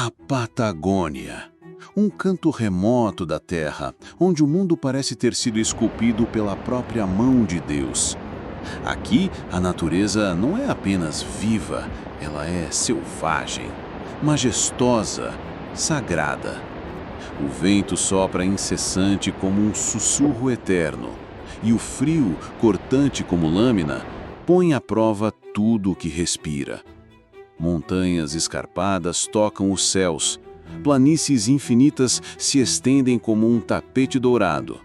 A Patagônia. Um canto remoto da Terra, onde o mundo parece ter sido esculpido pela própria mão de Deus. Aqui, a natureza não é apenas viva, ela é selvagem, majestosa, sagrada. O vento sopra incessante como um sussurro eterno, e o frio, cortante como lâmina, põe à prova tudo o que respira. Montanhas escarpadas tocam os céus, planícies infinitas se estendem como um tapete dourado,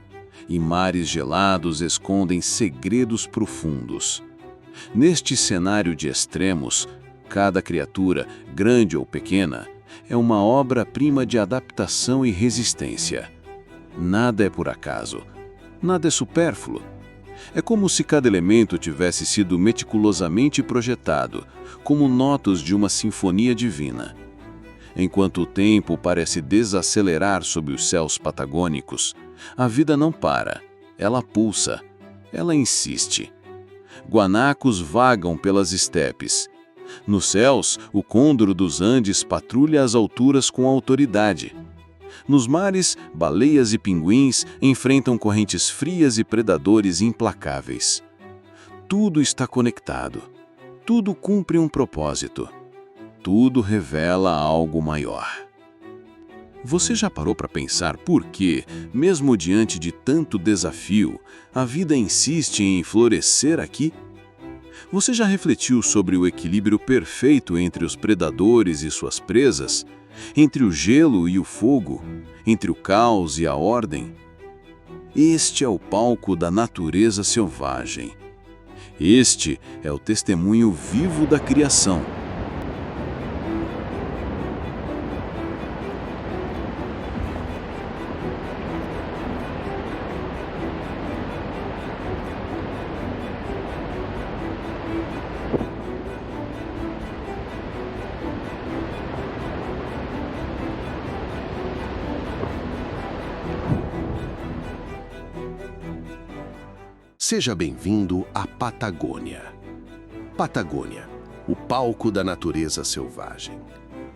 e mares gelados escondem segredos profundos. Neste cenário de extremos, cada criatura, grande ou pequena, é uma obra-prima de adaptação e resistência. Nada é por acaso, nada é supérfluo. É como se cada elemento tivesse sido meticulosamente projetado, como notas de uma sinfonia divina. Enquanto o tempo parece desacelerar sob os céus patagônicos, a vida não para, ela pulsa, ela insiste. Guanacos vagam pelas estepes. Nos céus, o côndor dos Andes patrulha as alturas com autoridade. Nos mares, baleias e pinguins enfrentam correntes frias e predadores implacáveis. Tudo está conectado. Tudo cumpre um propósito. Tudo revela algo maior. Você já parou para pensar por que, mesmo diante de tanto desafio, a vida insiste em florescer aqui? Você já refletiu sobre o equilíbrio perfeito entre os predadores e suas presas? Entre o gelo e o fogo? Entre o caos e a ordem? Este é o palco da natureza selvagem. Este é o testemunho vivo da criação. Seja bem-vindo à Patagônia. Patagônia, o palco da natureza selvagem.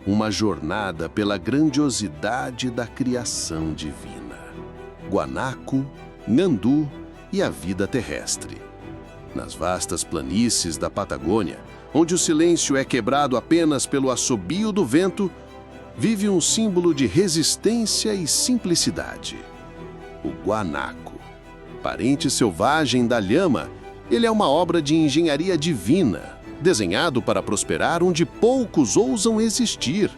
Uma jornada pela grandiosidade da criação divina. Guanaco, Nhandu e a vida terrestre. Nas vastas planícies da Patagônia, onde o silêncio é quebrado apenas pelo assobio do vento, vive um símbolo de resistência e simplicidade. O guanaco. Parente selvagem da lhama, ele é uma obra de engenharia divina, desenhado para prosperar onde poucos ousam existir.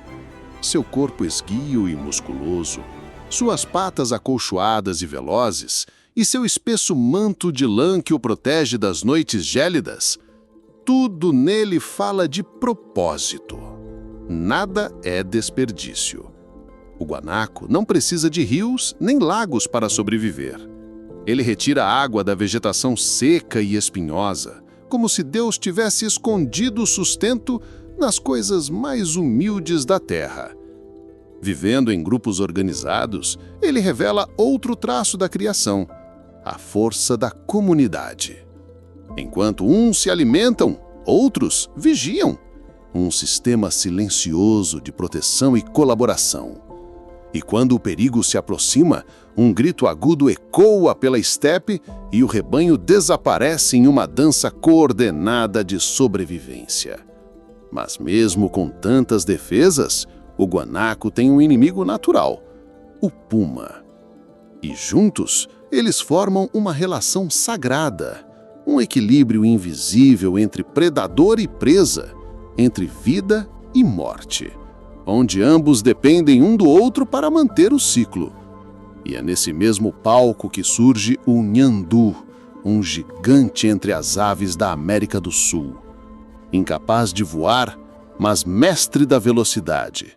Seu corpo esguio e musculoso, suas patas acolchoadas e velozes, e seu espesso manto de lã que o protege das noites gélidas, tudo nele fala de propósito. Nada é desperdício. O guanaco não precisa de rios nem lagos para sobreviver. Ele retira a água da vegetação seca e espinhosa, como se Deus tivesse escondido o sustento nas coisas mais humildes da terra. Vivendo em grupos organizados, ele revela outro traço da criação, a força da comunidade. Enquanto uns se alimentam, outros vigiam. Um sistema silencioso de proteção e colaboração. E quando o perigo se aproxima, um grito agudo ecoa pela estepe e o rebanho desaparece em uma dança coordenada de sobrevivência. Mas mesmo com tantas defesas, o guanaco tem um inimigo natural, o puma. E juntos, eles formam uma relação sagrada, um equilíbrio invisível entre predador e presa, entre vida e morte, onde ambos dependem um do outro para manter o ciclo. E é nesse mesmo palco que surge o Nhandu, um gigante entre as aves da América do Sul. Incapaz de voar, mas mestre da velocidade.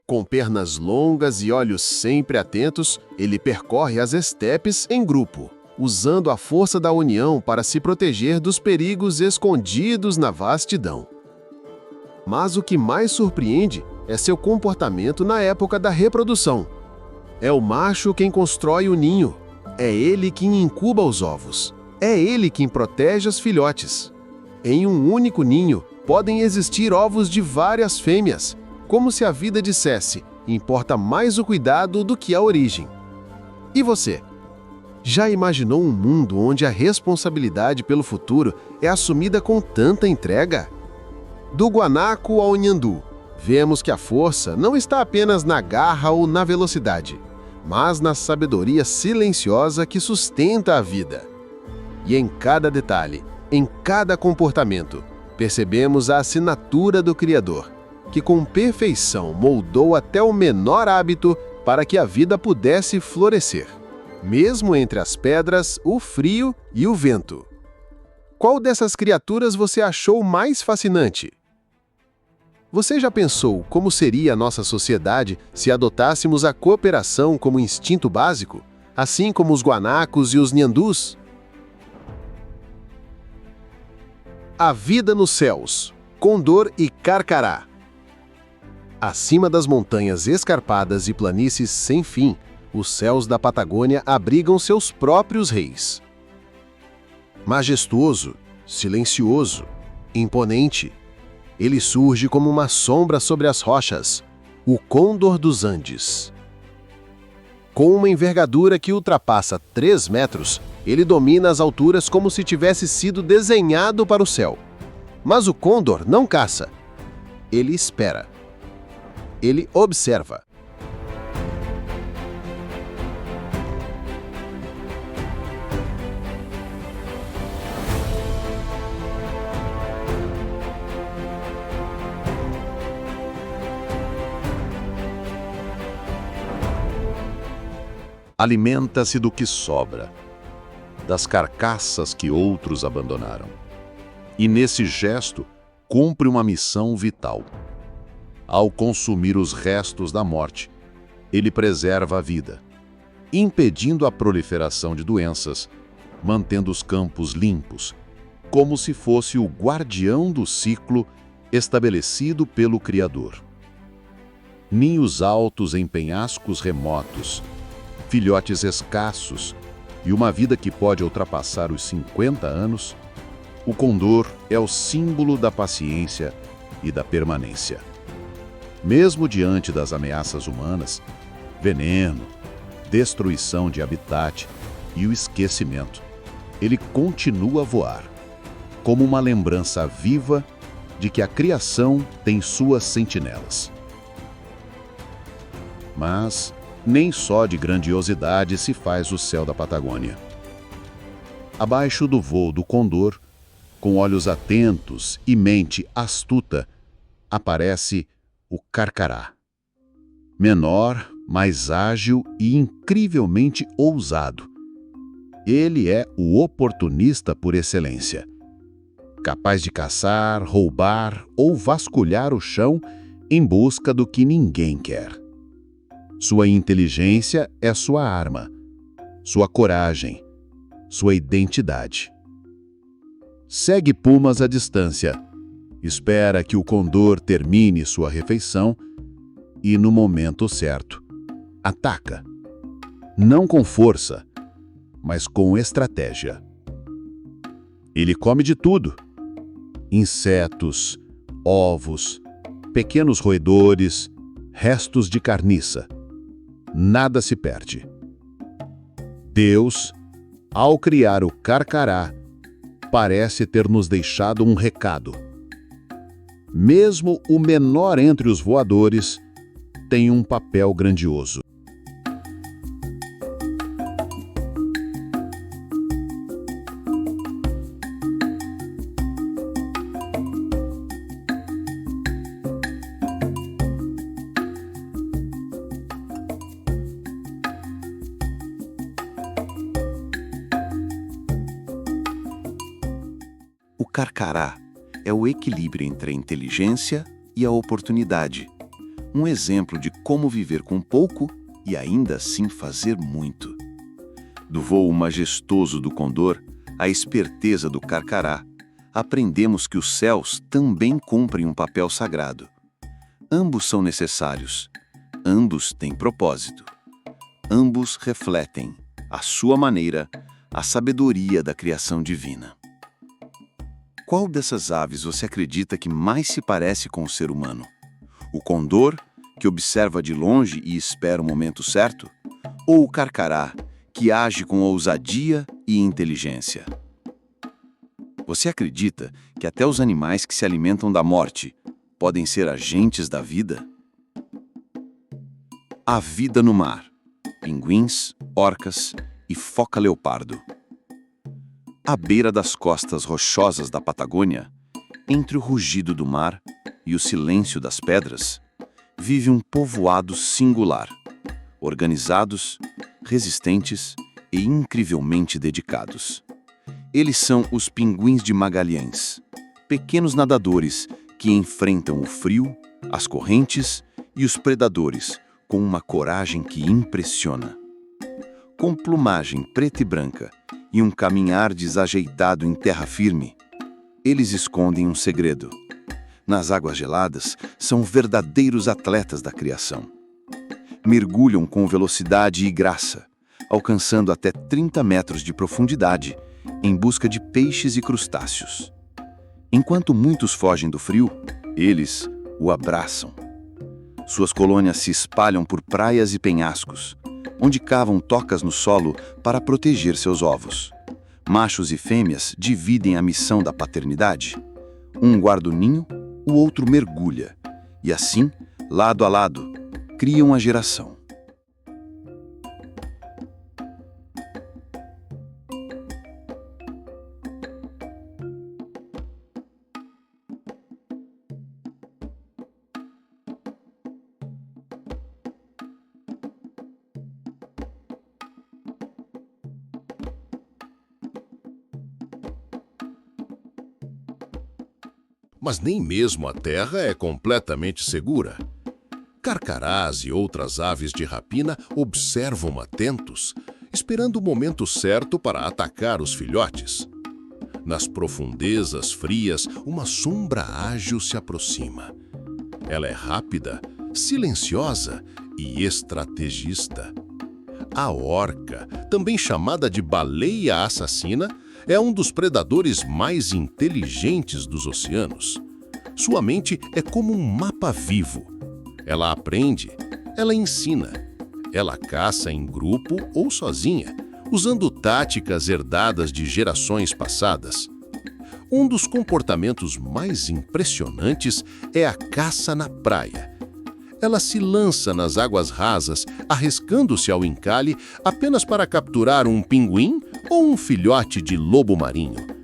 Com pernas longas e olhos sempre atentos, ele percorre as estepes em grupo, usando a força da união para se proteger dos perigos escondidos na vastidão. Mas o que mais surpreende é seu comportamento na época da reprodução. É o macho quem constrói o ninho. É ele quem incuba os ovos. É ele quem protege os filhotes. Em um único ninho, podem existir ovos de várias fêmeas, como se a vida dissesse: importa mais o cuidado do que a origem. E você? Já imaginou um mundo onde a responsabilidade pelo futuro é assumida com tanta entrega? Do guanaco ao nhandu, vemos que a força não está apenas na garra ou na velocidade, mas na sabedoria silenciosa que sustenta a vida. E em cada detalhe, em cada comportamento, percebemos a assinatura do Criador, que com perfeição moldou até o menor hábito para que a vida pudesse florescer, mesmo entre as pedras, o frio e o vento. Qual dessas criaturas você achou mais fascinante? Você já pensou como seria a nossa sociedade se adotássemos a cooperação como instinto básico, assim como os guanacos e os nhandus? A vida nos céus, Condor e Carcará. Acima das montanhas escarpadas e planícies sem fim, os céus da Patagônia abrigam seus próprios reis. Majestoso, silencioso, imponente, ele surge como uma sombra sobre as rochas, o Côndor dos Andes. Com uma envergadura que ultrapassa 3 metros, ele domina as alturas como se tivesse sido desenhado para o céu. Mas o Côndor não caça. Ele espera. Ele observa. Alimenta-se do que sobra, das carcaças que outros abandonaram. E nesse gesto, cumpre uma missão vital. Ao consumir os restos da morte, ele preserva a vida, impedindo a proliferação de doenças, mantendo os campos limpos, como se fosse o guardião do ciclo estabelecido pelo Criador. Ninhos altos em penhascos remotos, filhotes escassos e uma vida que pode ultrapassar os 50 anos, o condor é o símbolo da paciência e da permanência. Mesmo diante das ameaças humanas, veneno, destruição de habitat e o esquecimento, ele continua a voar, como uma lembrança viva de que a criação tem suas sentinelas. Mas nem só de grandiosidade se faz o céu da Patagônia. Abaixo do voo do condor, com olhos atentos e mente astuta, aparece o Carcará. Menor, mais ágil e incrivelmente ousado. Ele é o oportunista por excelência. Capaz de caçar, roubar ou vasculhar o chão em busca do que ninguém quer. Sua inteligência é sua arma, sua coragem, sua identidade. Segue pumas à distância, espera que o condor termine sua refeição e, no momento certo, ataca. Não com força, mas com estratégia. Ele come de tudo: insetos, ovos, pequenos roedores, restos de carniça. Nada se perde. Deus, ao criar o Carcará, parece ter nos deixado um recado. Mesmo o menor entre os voadores tem um papel grandioso. O Carcará é o equilíbrio entre a inteligência e a oportunidade. Um exemplo de como viver com pouco e ainda assim fazer muito. Do voo majestoso do condor à esperteza do Carcará, aprendemos que os céus também cumprem um papel sagrado. Ambos são necessários. Ambos têm propósito. Ambos refletem, à sua maneira, a sabedoria da criação divina. Qual dessas aves você acredita que mais se parece com o ser humano? O condor, que observa de longe e espera o momento certo? Ou o carcará, que age com ousadia e inteligência? Você acredita que até os animais que se alimentam da morte podem ser agentes da vida? A vida no mar. Pinguins, orcas e foca-leopardo. À beira das costas rochosas da Patagônia, entre o rugido do mar e o silêncio das pedras, vive um povoado singular, organizados, resistentes e incrivelmente dedicados. Eles são os pinguins de Magalhães, pequenos nadadores que enfrentam o frio, as correntes e os predadores com uma coragem que impressiona. Com plumagem preta e branca e um caminhar desajeitado em terra firme, eles escondem um segredo. Nas águas geladas, são verdadeiros atletas da criação. Mergulham com velocidade e graça, alcançando até 30 metros de profundidade, em busca de peixes e crustáceos. Enquanto muitos fogem do frio, eles o abraçam. Suas colônias se espalham por praias e penhascos, onde cavam tocas no solo para proteger seus ovos. Machos e fêmeas dividem a missão da paternidade. Um guarda o ninho, o outro mergulha, e assim, lado a lado, criam a geração. Mas nem mesmo a terra é completamente segura. Carcarás e outras aves de rapina observam atentos, esperando o momento certo para atacar os filhotes. Nas profundezas frias, uma sombra ágil se aproxima. Ela é rápida, silenciosa e estrategista. A orca, também chamada de baleia assassina, é um dos predadores mais inteligentes dos oceanos. Sua mente é como um mapa vivo. Ela aprende, ela ensina, ela caça em grupo ou sozinha, usando táticas herdadas de gerações passadas. Um dos comportamentos mais impressionantes é a caça na praia. Ela se lança nas águas rasas, arriscando-se ao encalhe apenas para capturar um pinguim ou um filhote de lobo marinho.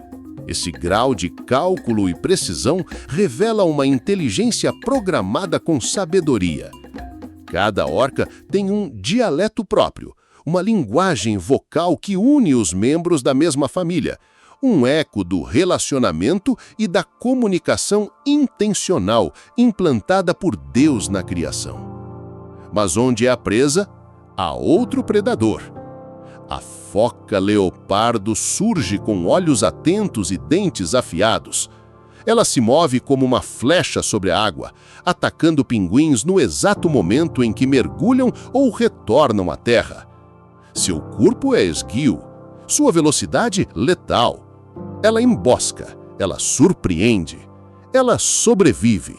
Esse grau de cálculo e precisão revela uma inteligência programada com sabedoria. Cada orca tem um dialeto próprio, uma linguagem vocal que une os membros da mesma família, um eco do relacionamento e da comunicação intencional implantada por Deus na criação. Mas onde é a presa, há outro predador. A foca-leopardo surge com olhos atentos e dentes afiados. Ela se move como uma flecha sobre a água, atacando pinguins no exato momento em que mergulham ou retornam à terra. Seu corpo é esguio, sua velocidade letal. Ela embosca, ela surpreende, ela sobrevive.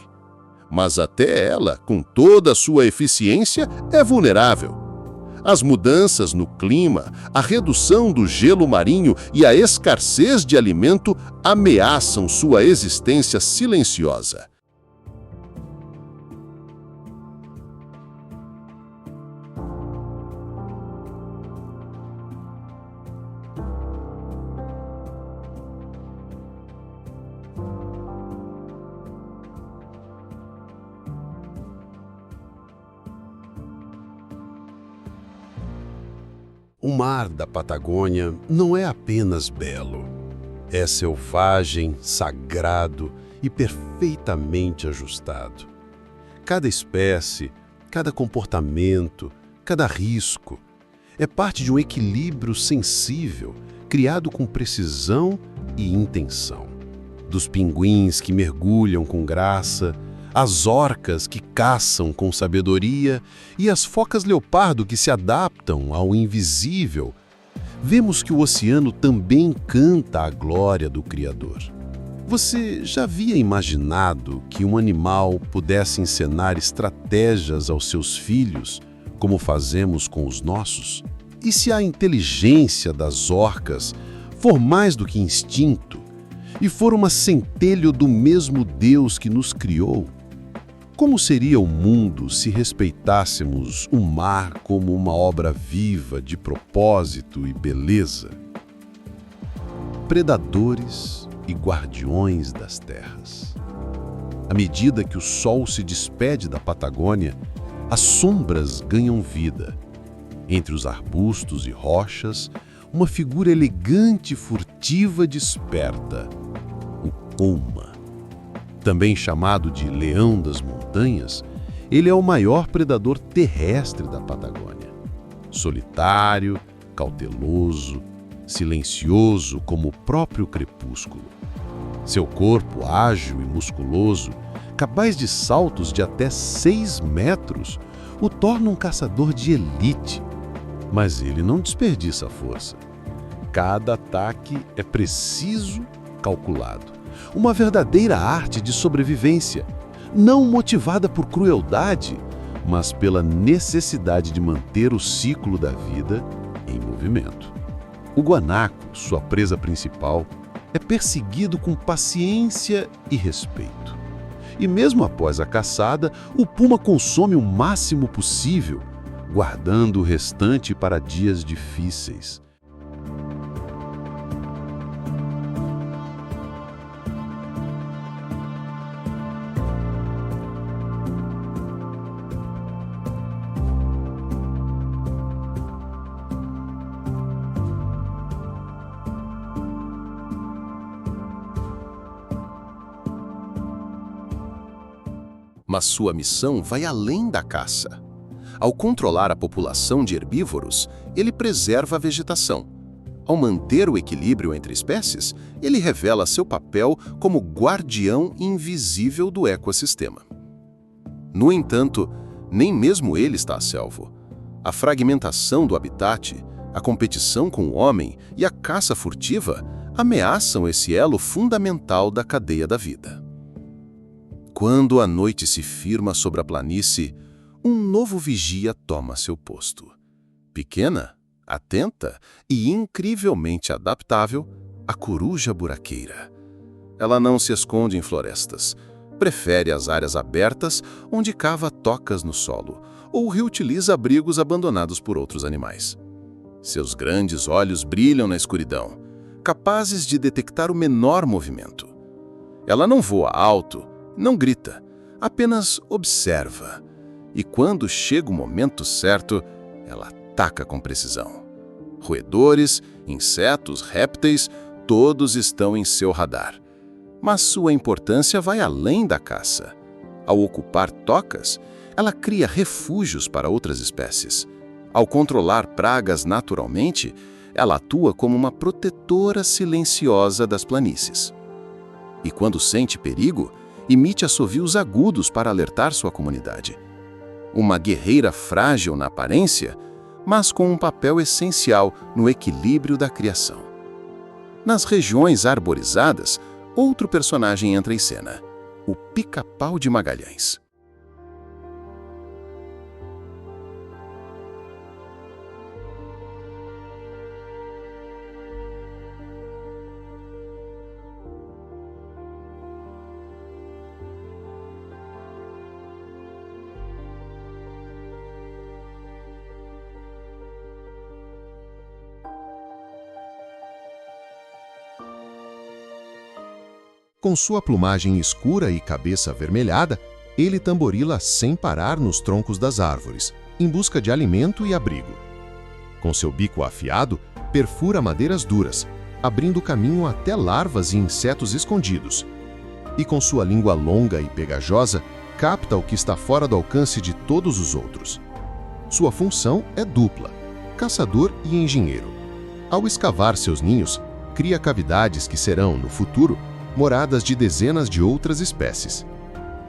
Mas até ela, com toda a sua eficiência, é vulnerável. As mudanças no clima, a redução do gelo marinho e a escassez de alimento ameaçam sua existência silenciosa. O mar da Patagônia não é apenas belo. É selvagem, sagrado e perfeitamente ajustado. Cada espécie, cada comportamento, cada risco é parte de um equilíbrio sensível, criado com precisão e intenção. dos pinguins que mergulham com graça, as orcas que caçam com sabedoria e as focas-leopardo que se adaptam ao invisível, vemos que o oceano também canta a glória do Criador. Você já havia imaginado que um animal pudesse ensinar estratégias aos seus filhos, como fazemos com os nossos? E se a inteligência das orcas for mais do que instinto e for uma centelha do mesmo Deus que nos criou? Como seria o mundo se respeitássemos o mar como uma obra viva de propósito e beleza? Predadores e guardiões das terras. À medida que o sol se despede da Patagônia, as sombras ganham vida. Entre os arbustos e rochas, uma figura elegante e furtiva desperta: o Puma. Também chamado de leão das montanhas, ele é o maior predador terrestre da Patagônia. Solitário, cauteloso, silencioso como o próprio crepúsculo. Seu corpo ágil e musculoso, capaz de saltos de até 6 metros, o torna um caçador de elite. Mas ele não desperdiça força. Cada ataque é preciso, calculado. Uma verdadeira arte de sobrevivência, não motivada por crueldade, mas pela necessidade de manter o ciclo da vida em movimento. O guanaco, sua presa principal, é perseguido com paciência e respeito. E mesmo após a caçada, o puma consome o máximo possível, guardando o restante para dias difíceis. Mas sua missão vai além da caça. Ao controlar a população de herbívoros, ele preserva a vegetação. Ao manter o equilíbrio entre espécies, ele revela seu papel como guardião invisível do ecossistema. No entanto, nem mesmo ele está a salvo. A fragmentação do habitat, a competição com o homem e a caça furtiva ameaçam esse elo fundamental da cadeia da vida. Quando a noite se firma sobre a planície, um novo vigia toma seu posto. Pequena, atenta e incrivelmente adaptável, a coruja buraqueira. Ela não se esconde em florestas. Prefere as áreas abertas, onde cava tocas no solo, ou reutiliza abrigos abandonados por outros animais. Seus grandes olhos brilham na escuridão, capazes de detectar o menor movimento. Ela não voa alto, não grita, apenas observa. E quando chega o momento certo, ela ataca com precisão. Roedores, insetos, répteis, todos estão em seu radar. Mas sua importância vai além da caça. Ao ocupar tocas, ela cria refúgios para outras espécies. Ao controlar pragas naturalmente, ela atua como uma protetora silenciosa das planícies. E quando sente perigo, emite assovios agudos para alertar sua comunidade. Uma guerreira frágil na aparência, mas com um papel essencial no equilíbrio da criação. Nas regiões arborizadas, outro personagem entra em cena: o pica-pau de Magalhães. Com sua plumagem escura e cabeça avermelhada, ele tamborila sem parar nos troncos das árvores, em busca de alimento e abrigo. Com seu bico afiado, perfura madeiras duras, abrindo caminho até larvas e insetos escondidos. E com sua língua longa e pegajosa, capta o que está fora do alcance de todos os outros. Sua função é dupla: caçador e engenheiro. Ao escavar seus ninhos, cria cavidades que serão, no futuro, moradas de dezenas de outras espécies.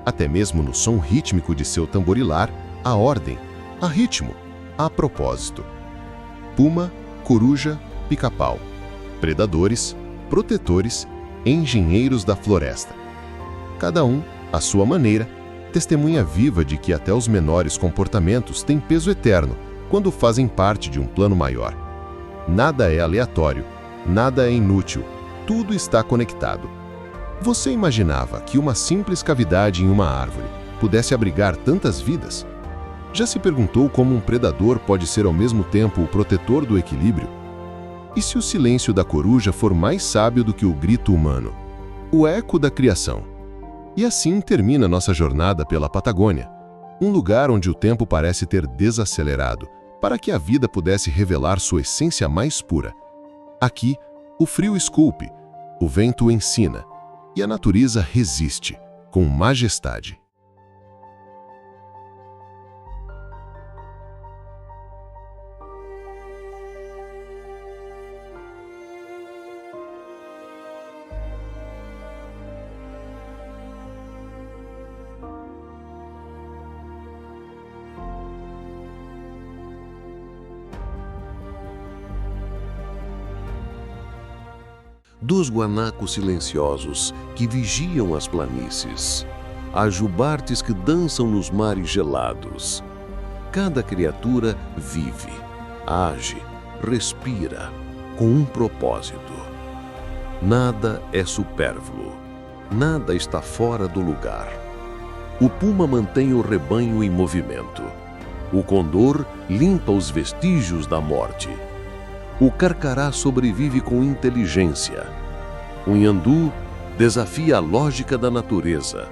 Até mesmo no som rítmico de seu tamborilar, há ordem, há ritmo, há propósito. Puma, coruja, pica-pau. Predadores, protetores, engenheiros da floresta. Cada um, à sua maneira, testemunha viva de que até os menores comportamentos têm peso eterno quando fazem parte de um plano maior. Nada é aleatório, nada é inútil, tudo está conectado. Você imaginava que uma simples cavidade em uma árvore pudesse abrigar tantas vidas? Já se perguntou como um predador pode ser ao mesmo tempo o protetor do equilíbrio? E se o silêncio da coruja for mais sábio do que o grito humano? O eco da criação. E assim termina nossa jornada pela Patagônia, um lugar onde o tempo parece ter desacelerado, para que a vida pudesse revelar sua essência mais pura. Aqui, o frio esculpe, o vento ensina, e a natureza resiste, com majestade. Dos guanacos silenciosos que vigiam as planícies, há jubartes que dançam nos mares gelados. Cada criatura vive, age, respira, com um propósito. Nada é supérfluo, nada está fora do lugar. O puma mantém o rebanho em movimento. O condor limpa os vestígios da morte. O carcará sobrevive com inteligência. O nhandu desafia a lógica da natureza.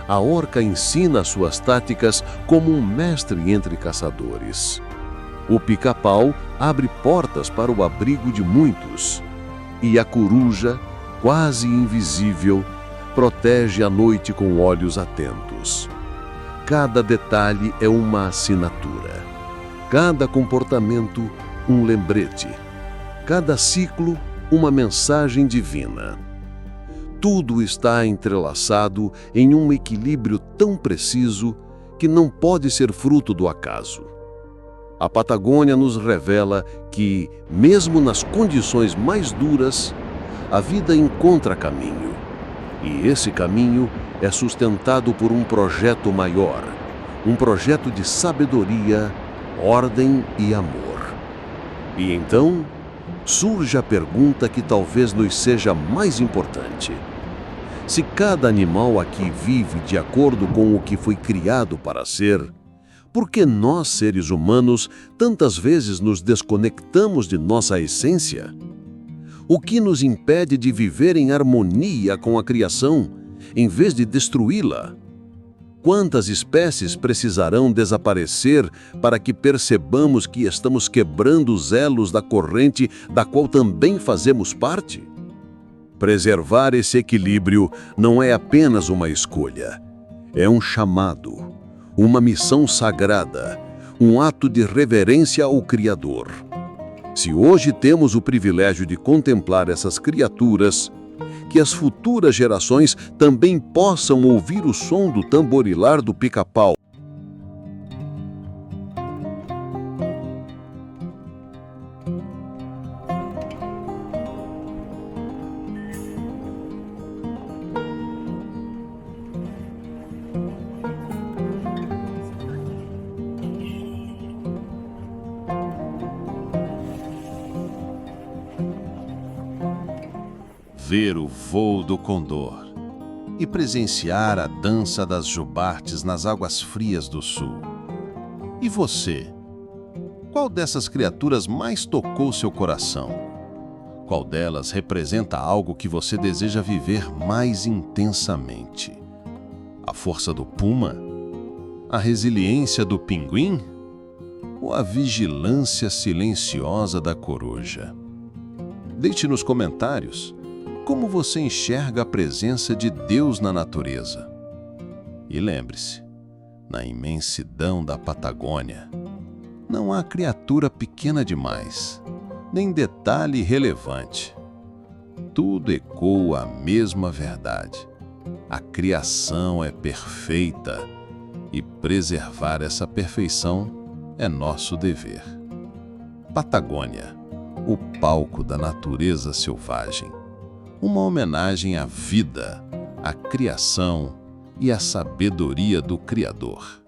A orca ensina suas táticas como um mestre entre caçadores. O pica-pau abre portas para o abrigo de muitos. E a coruja, quase invisível, protege a noite com olhos atentos. Cada detalhe é uma assinatura. Cada comportamento, um lembrete. Cada ciclo, uma mensagem divina. Tudo está entrelaçado em um equilíbrio tão preciso que não pode ser fruto do acaso. A Patagônia nos revela que, mesmo nas condições mais duras, a vida encontra caminho. E esse caminho é sustentado por um projeto maior, um projeto de sabedoria, ordem e amor. E então, surge a pergunta que talvez nos seja mais importante. Se cada animal aqui vive de acordo com o que foi criado para ser, por que nós, seres humanos, tantas vezes nos desconectamos de nossa essência? O que nos impede de viver em harmonia com a criação, em vez de destruí-la? Quantas espécies precisarão desaparecer para que percebamos que estamos quebrando os elos da corrente da qual também fazemos parte? Preservar esse equilíbrio não é apenas uma escolha, é um chamado, uma missão sagrada, um ato de reverência ao Criador. Se hoje temos o privilégio de contemplar essas criaturas, que as futuras gerações também possam ouvir o som do tamborilar do pica-pau. Ver o voo do condor e presenciar a dança das jubartes nas águas frias do sul. E você? Qual dessas criaturas mais tocou seu coração? Qual delas representa algo que você deseja viver mais intensamente? A força do puma? A resiliência do pinguim? Ou a vigilância silenciosa da coruja? Deixe nos comentários como você enxerga a presença de Deus na natureza. E lembre-se, na imensidão da Patagônia, não há criatura pequena demais, nem detalhe irrelevante. tudo ecoa a mesma verdade. A criação é perfeita e preservar essa perfeição é nosso dever. Patagônia, o palco da natureza selvagem. Uma homenagem à vida, à criação e à sabedoria do Criador.